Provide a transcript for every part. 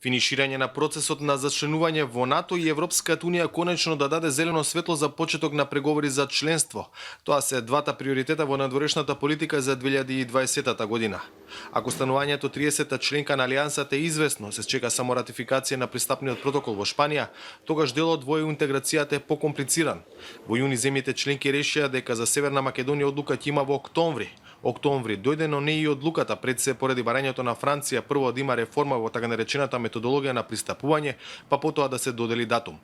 Финиширање на процесот на зачленување во НАТО и Европската Унија конечно да даде зелено светло за почеток на преговори за членство. Тоа се двата приоритета во надворешната политика за 2020 година. Ако станувањето 30-та членка на Алијансата е известно, се чека само ратификација на пристапниот протокол во Шпанија, тогаш делот во интеграцијата е покомплициран. Во јуни земјите членки решија дека за Северна Македонија одлука ќе има во октомври. Октомври дојде, но не и одлуката, пред се поради барањето на Франција прво да има реформа во така наречената методологија на пристапување, па потоа да се додели датум.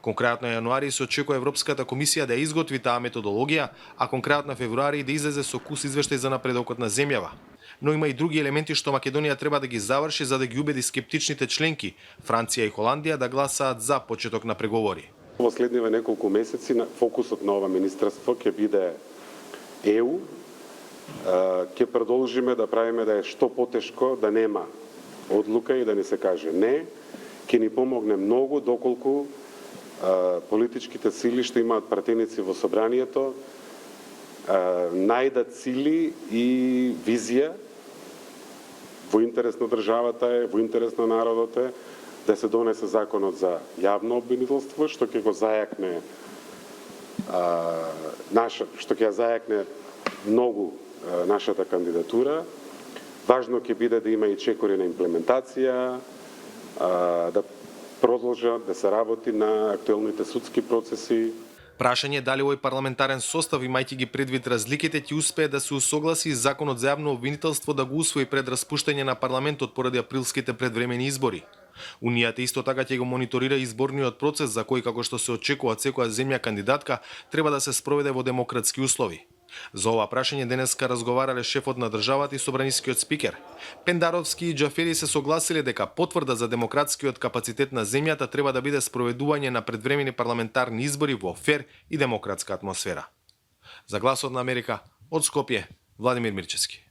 Конкретно јануари се очекува Европската комисија да изготви таа методологија, а конкретно февруари да излезе со кус извештај за напредокот на земјава. Но има и други елементи што Македонија треба да ги заврши за да ги убеди скептичните членки, Франција и Холандија, да гласаат за почеток на преговори. Во следниве неколку месеци фокусот на ова министерство ќе биде ЕУ. Ќе продолжиме да правиме да е што потешко, да нема одлука и да ни се каже не. Ќе ни помогне многу доколку политичките сили што имаат пратеници во собранието најдат цели и визија во интерес на државата е, во интерес на народот е, да се донесе законот за јавно обвинителство, што ќе го зајакне што ќе ја зајакне многу нашата кандидатура. Важно ќе биде да има и чекори на имплементација, да продолжат да се работи на актуелните судски процеси. Прашање дали овој парламентарен состав, имајќи ги предвид разликите, ќе успее да се усогласи законот за јавно обвинителство да го усвои пред распуштање на парламентот поради априлските предвремени избори. Унијата исто така ќе го мониторира изборниот процес за кој, како што се очекува секоја земја кандидатка, треба да се спроведе во демократски услови. За ова прашање денеска разговарале шефот на државата и собранискиот спикер. Пендаровски и Џафери се согласиле дека потврда за демократскиот капацитет на земјата треба да биде спроведување на предвремени парламентарни избори во фер и демократска атмосфера. За Гласот на Америка, од Скопје, Владимир Мирчевски.